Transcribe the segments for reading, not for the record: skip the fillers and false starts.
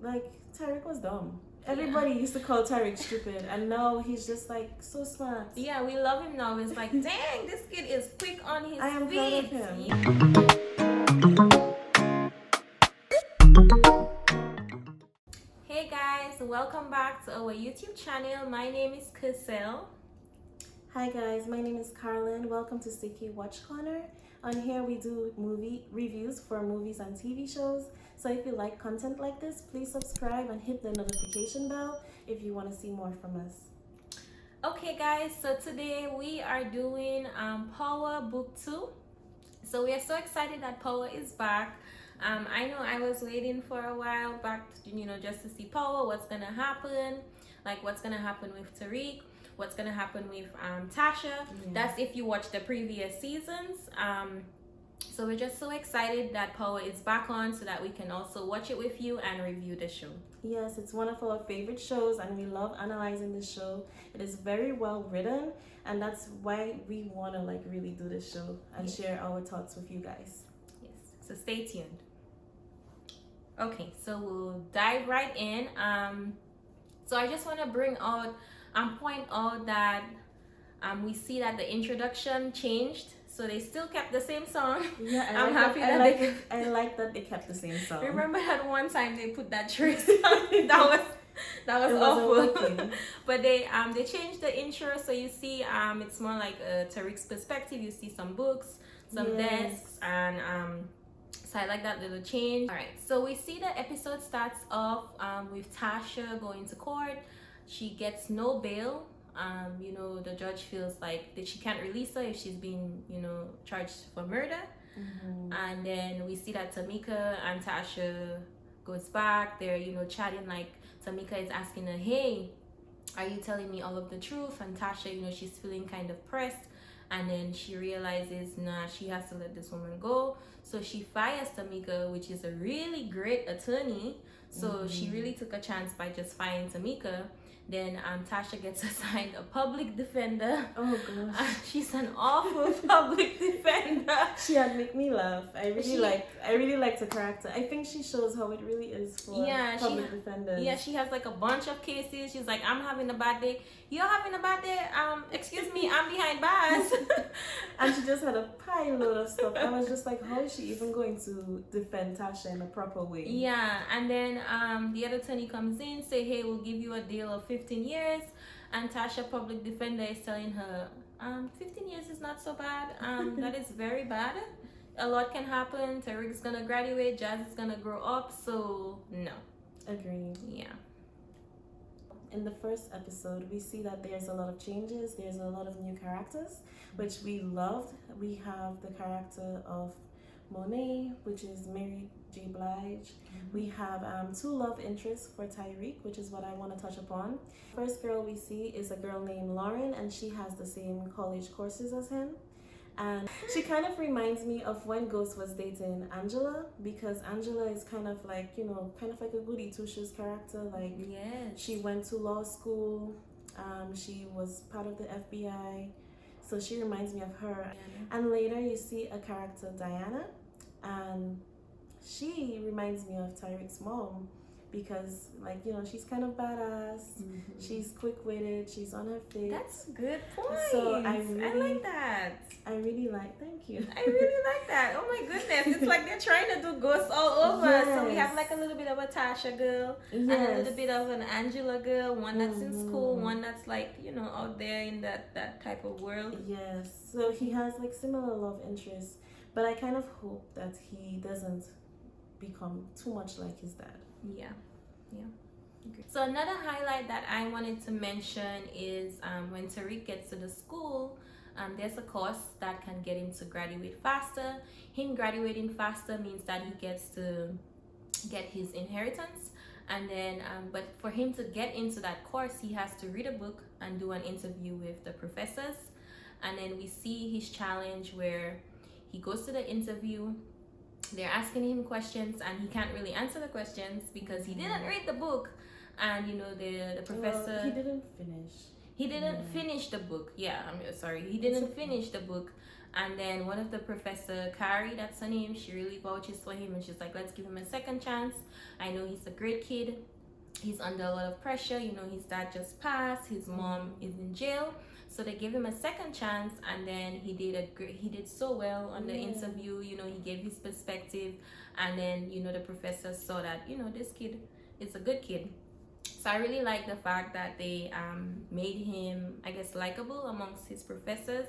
like Tyreek was dumb. Everybody used to call Tyreek stupid, and now he's just like so smart. Yeah, we love him now. It's like, dang, this kid is quick on his feet. I am proud of him. Hey guys, welcome back to our YouTube channel. My name is Cassell. Hi guys, my name is Carlin. Welcome to Sticky Watch Corner. On here we do movie reviews for movies and TV shows. So if you like content like this, please subscribe and hit the notification bell if you want to see more from us. Okay guys, so today we are doing Power Book 2. So we are so excited that Power is back. I know I was waiting for a while back, just to see Power, what's gonna happen, like what's gonna happen with Tariq, what's gonna happen with Tasha. Yeah. That's if you watch the previous seasons. So we're just so excited that Power is back on so that we can also watch it with you and review the show. Yes, it's one of our favorite shows and we love analyzing the show. It is very well written and that's why we want to like really do this show and share our thoughts with you guys. Yes, so stay tuned. Okay, so we'll dive right in. So I just want to point out that we see that the introduction changed. So they still kept the same song. Yeah, I like that they kept the same song. Remember that one time they put that Tracy song? That was awful. But they changed the intro, so you see it's more like Tariq's perspective. You see some books, some desks, and so I like that little change. All right, so we see the episode starts off with Tasha going to court. She gets no bail. The judge feels like that she can't release her if she's been, charged for murder. Mm-hmm. And then we see that Tamika and Tasha goes back. They're, chatting, like Tamika is asking her, hey, are you telling me all of the truth? And Tasha, she's feeling kind of pressed. And then she realizes, she has to let this woman go. So she fires Tamika, which is a really great attorney. So she really took a chance by just firing Tamika. Then Tasha gets assigned a public defender. Oh gosh. She's an awful public defender. She had make me laugh. I really liked her character. I think she shows how it really is for public defenders. Yeah, she has like a bunch of cases. She's like, I'm having a bad day. You're having a bad day? Excuse me, I'm behind bars. And she just had a pile of stuff. I was just like, how is she even going to defend Tasha in a proper way? Yeah, and then the other attorney comes in, say, hey, we'll give you a deal of 15 years. And Tasha, public defender, is telling her, 15 years is not so bad. That is very bad. A lot can happen. Tariq's gonna graduate, Jazz is gonna grow up, so no. Agreed. Yeah. In the first episode, we see that there's a lot of changes. There's a lot of new characters, which we loved. We have the character of Monet, which is Mary J. Blige. We have two love interests for Tyreek, which is what I want to touch upon. First girl we see is a girl named Lauren, and she has the same college courses as him. And she kind of reminds me of when Ghost was dating Angela, because Angela is kind of like, kind of like a goody two-shoes character. Like, yes, she went to law school. She was part of the FBI. So she reminds me of her. And later you see a character, Diana, and she reminds me of Tyreek's mom because, like, she's kind of badass. She's quick-witted. She's on her feet. That's a good point. So I like that. Thank you. I really like that. Oh my goodness. It's like they're trying to do ghosts all over. Yes. So we have like a little bit of a Tasha girl and a little bit of an Angela girl, one that's in school, one that's like, out there in that type of world. Yes. So he has like similar love interests, but I kind of hope that he doesn't become too much like his dad. Yeah. Okay. So another highlight that I wanted to mention is when Tariq gets to the school, there's a course that can get him to graduate faster. Him graduating faster means that he gets to get his inheritance, and then but for him to get into that course, he has to read a book and do an interview with the professors. And then we see his challenge where he goes to the interview. They're asking him questions and he can't really answer the questions because he didn't read the book. And the professor, he didn't finish the book. Yeah, I'm sorry, he didn't finish the book. And then one of the professor, Carrie, that's her name, she really vouches for him and she's like, let's give him a second chance. I know he's a great kid. He's under a lot of pressure. You know, his dad just passed. His mom is in jail. So they gave him a second chance, and then he did so well on the interview. You know, he gave his perspective, and then, you know, the professor saw that, you know, this kid is a good kid. So I really like the fact that they made him, I guess, likable amongst his professors,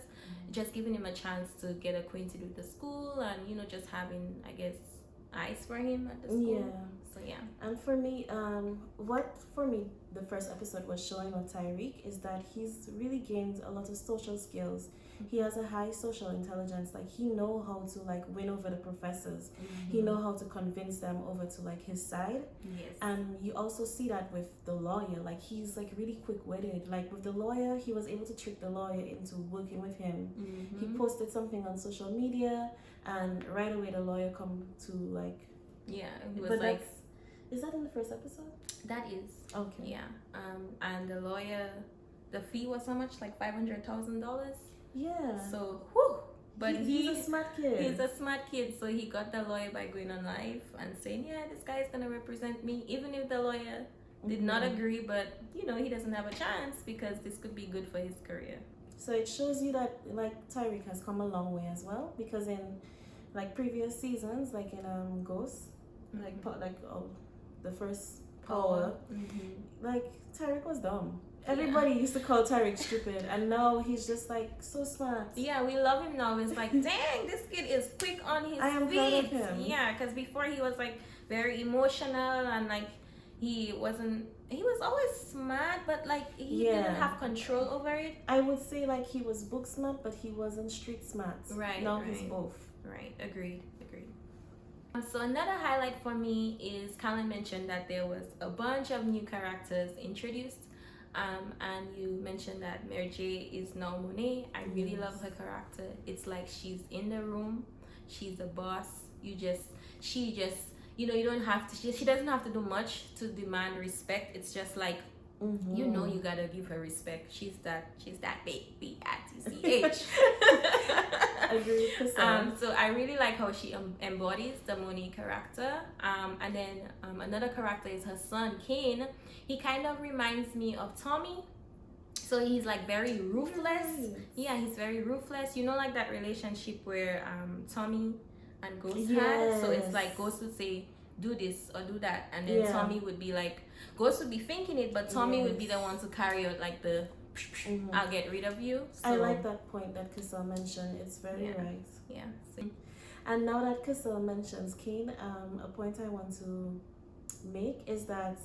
just giving him a chance to get acquainted with the school, and, you know, just having, I guess, eyes for him at the school. Yeah. So yeah. And for me, the first episode was showing of Tyreek is that he's really gained a lot of social skills. He has a high social intelligence. Like, he know how to like win over the professors. He know how to convince them over to like his side. Yes. And you also see that with the lawyer. Like, he's like really quick-witted. Like, with the lawyer, he was able to trick the lawyer into working with him. He posted something on social media, and right away the lawyer come to like. Yeah, it was But like. Is that in the first episode? That is. Okay. Yeah. And the lawyer, the fee was how much? Like $500,000. Yeah. So, whew. But he's a smart kid. He's a smart kid, so he got the lawyer by going on live and saying, yeah, this guy is gonna represent me, even if the lawyer did not agree. But, you know, he doesn't have a chance because this could be good for his career. So it shows you that like Tyreek has come a long way as well, because in like previous seasons, like in Ghost, the first Power, like Tyreek was dumb. Everybody used to call Tyreek stupid, and now he's just like so smart. Yeah, we love him now. It's like, dang, this kid is quick on his feet. I am proud of him. Yeah, because before he was like very emotional, and like he was always smart, but like he didn't have control over it. I would say like he was book smart, but he wasn't street smart. Right. Now he's both. Right. Agreed. So another highlight for me is Colin mentioned that there was a bunch of new characters introduced. And you mentioned that Mary J is now Monet. I really love her character. It's like she's in the room, she's a boss. She just, you know, you don't have to. She doesn't have to do much to demand respect. It's just like, you know, you gotta give her respect. She's that baby B-I-T-C-H. Agreed. So I really like how she embodies the Monet character. And then another character is her son, Kane. He kind of reminds me of Tommy. So he's like very ruthless. Right. Yeah, he's very ruthless. You know, like that relationship where Tommy and Ghost had. So it's like Ghost would say, do this or do that, and then Tommy would be like, Ghost would be thinking it, but Tommy would be the one to carry out like the I'll get rid of you. So, I like that point that Kissel mentioned. It's very right. Yeah. So. And now that Kissel mentions Kane, a point I want to make is that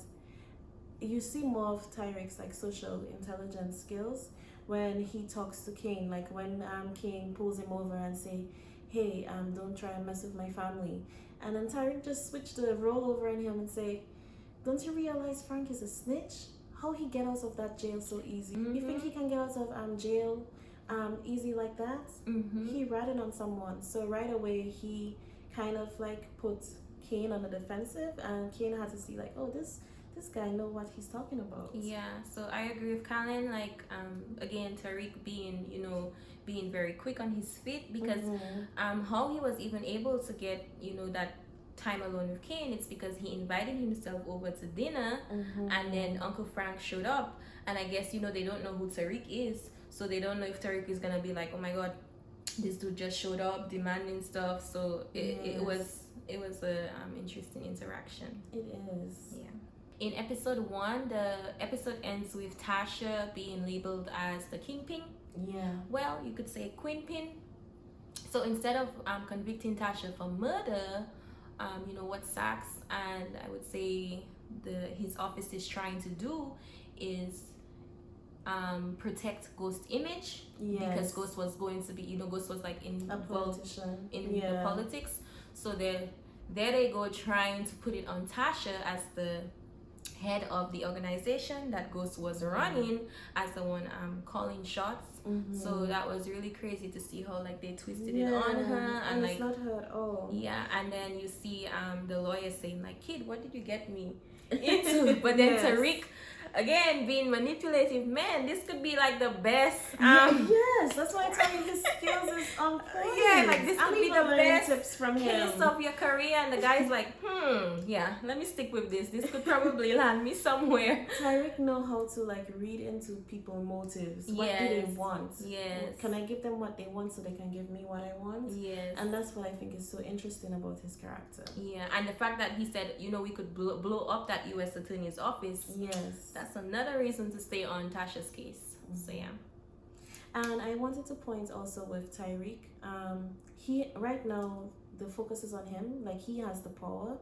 you see more of Tyreek's like social intelligence skills when he talks to Kane. Like when Kane pulls him over and say, hey, don't try and mess with my family. And then Tyreek just switched the role over on him and say, don't you realize Frank is a snitch? How he get out of that jail so easy? You think he can get out of jail easy like that? He ratted on someone. So right away he kind of like put Kane on the defensive, and Kane had to see like, oh, this guy know what he's talking about. Yeah, so I agree with Colin. Like again, Tariq being very quick on his feet, because how he was even able to get that time alone with Kane, it's because he invited himself over to dinner, and then Uncle Frank showed up, and I guess they don't know who Tariq is, so they don't know if Tariq is gonna be like, oh my god, this dude just showed up demanding stuff. So it was a interesting interaction. It is. Yeah. In episode 1, the episode ends with Tasha being labeled as the kingpin. Yeah. Well, you could say queenpin. So instead of convicting Tasha for murder, what Sachs and I would say his office is trying to do is protect Ghost's image. Yes. Because Ghost was going to be, Ghost was like involved in the politics. So there they go, trying to put it on Tasha as the head of the organization that Ghost was running, as the one calling shots. So that was really crazy to see how like they twisted it on her, and like it's not her at all. Yeah, and then you see the lawyer saying like, kid, what did you get me into? But then Tariq again, being manipulative, man, this could be like the best. Yes, that's why I tell you his skills is on point. Yeah, like this I'm could be even the learning best tips from him. case of your career, and the guy's like, yeah, let me stick with this. This could probably land me somewhere. Tyreek know how to like read into people's motives. What do they want? Yes. Can I give them what they want so they can give me what I want? Yes. And that's what I think is so interesting about his character. Yeah, and the fact that he said, we could blow up that U.S. Attorney's office. Yes. That's another reason to stay on Tasha's case. So yeah. And I wanted to point also with Tyreek. He right now the focus is on him. Like he has the power,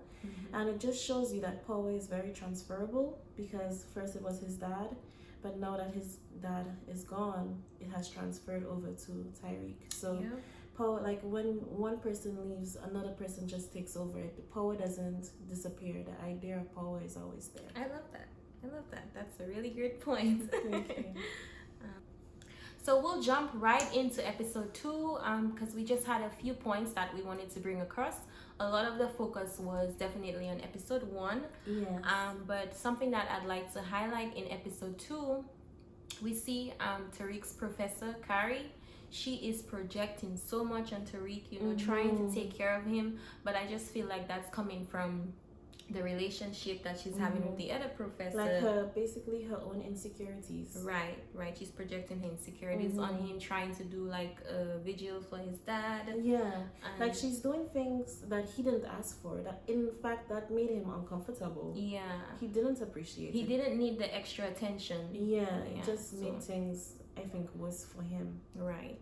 and it just shows you that power is very transferable. Because first it was his dad, but now that his dad is gone, it has transferred over to Tyreek. So. Yeah. Power, like when one person leaves, another person just takes over it. The power doesn't disappear. The idea of power is always there. I love that. That's a really good point. Thank you. So we'll jump right into episode 2 because we just had a few points that we wanted to bring across. A lot of the focus was definitely on episode 1. Yes. But something that I'd like to highlight in episode 2, we see Tariq's professor, Carrie. She is projecting so much on Tariq, trying to take care of him. But I just feel like that's coming from the relationship that she's having with the other professor. Like basically her own insecurities. Right. She's projecting her insecurities on him, trying to do like a vigil for his dad. Yeah. Like she's doing things that he didn't ask for. That in fact that made him uncomfortable. Yeah. He didn't appreciate it. He didn't need the extra attention. Yeah. It just made things, I think, worse for him. Right.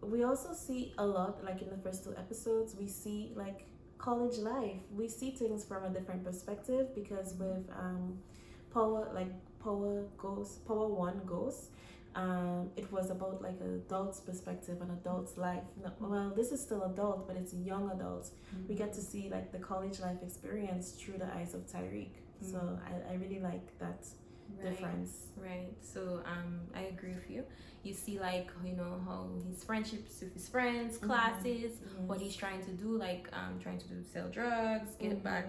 We also see a lot, like in the first 2 episodes, we see like college life. We see things from a different perspective because with Power 1 Ghost, it was about like an adult's perspective, an adult's life. Well, this is still adult, but it's young adults. We get to see like the college life experience through the eyes of Tyreek. So I really like that difference. Right. So I agree with you. You see like how his friendships with his friends, classes, what he's trying to do, like trying to sell drugs, get back,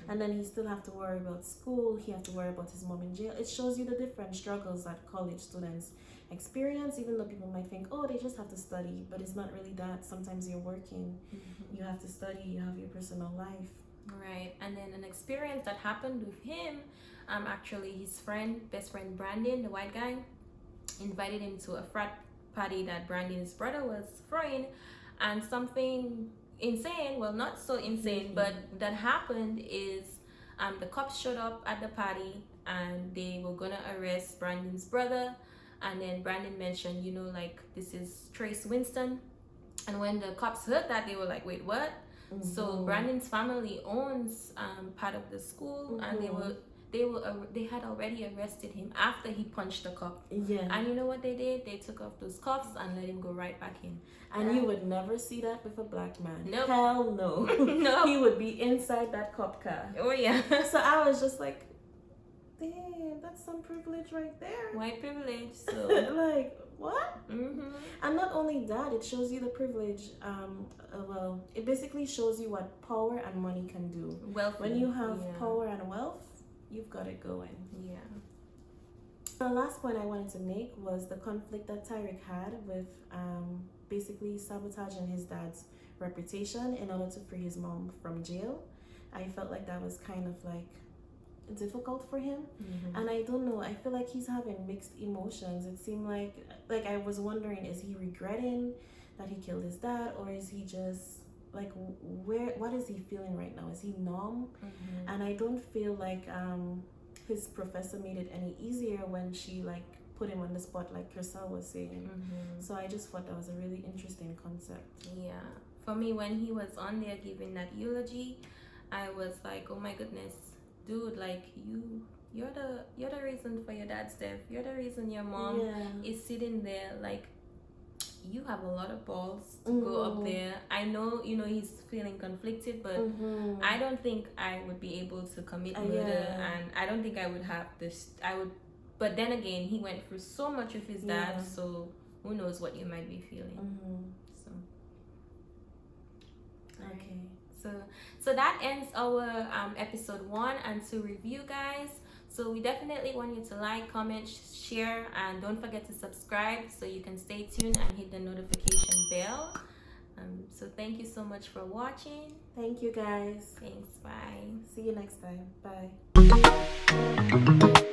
and then he still have to worry about school. He have to worry about his mom in jail. It shows you the different struggles that college students experience, even though people might think, oh, they just have to study, but it's not really that. Sometimes you're working, you have to study, you have your personal life. Right. And then an experience that happened with him, actually his best friend Brandon, the white guy, invited him to a frat party that Brandon's brother was throwing, and something insane, well not so insane, but that happened is the cops showed up at the party and they were gonna arrest Brandon's brother, and then Brandon mentioned, like this is Trace Winston, and when the cops heard that, they were like, wait, what? So Brandon's family owns part of the school, and they had already arrested him after he punched the cop. Yeah. And you know what they did? They took off those cuffs and let him go right back in. And you would never see that with a black man. Nope. Hell no. No. He would be inside that cop car. Oh yeah. So I was just like, damn, that's some privilege right there. White privilege. So like, what? And not only that, it shows you the privilege. Well, it basically shows you what power and money can do. Wealthy. When you have power and wealth, you've got it going. Yeah. The last point I wanted to make was the conflict that Tyreek had with basically sabotaging his dad's reputation in order to free his mom from jail. I felt like that was kind of like difficult for him, and I don't know, I feel like he's having mixed emotions. It seemed like I was wondering, is he regretting that he killed his dad, or is he just like, what is he feeling right now? Is he numb? And I don't feel like his professor made it any easier when she like put him on the spot, like Crystal was saying. So I just thought that was a really interesting concept. Yeah, for me, when he was on there giving that eulogy, I was like, oh my goodness, dude, like you're the reason for your dad's death. You're the reason your mom is sitting there. Like, you have a lot of balls to go up there. I know, he's feeling conflicted, but I don't think I would be able to commit murder, and I don't think I would have this. But then again, he went through so much with his dad, so who knows what you might be feeling. So okay. So that ends our episode 1 and 2 review, guys. So we definitely want you to like, comment, share, and don't forget to subscribe so you can stay tuned and hit the notification bell. So thank you so much for watching. Thank you, guys. Thanks. Bye. See you next time. Bye.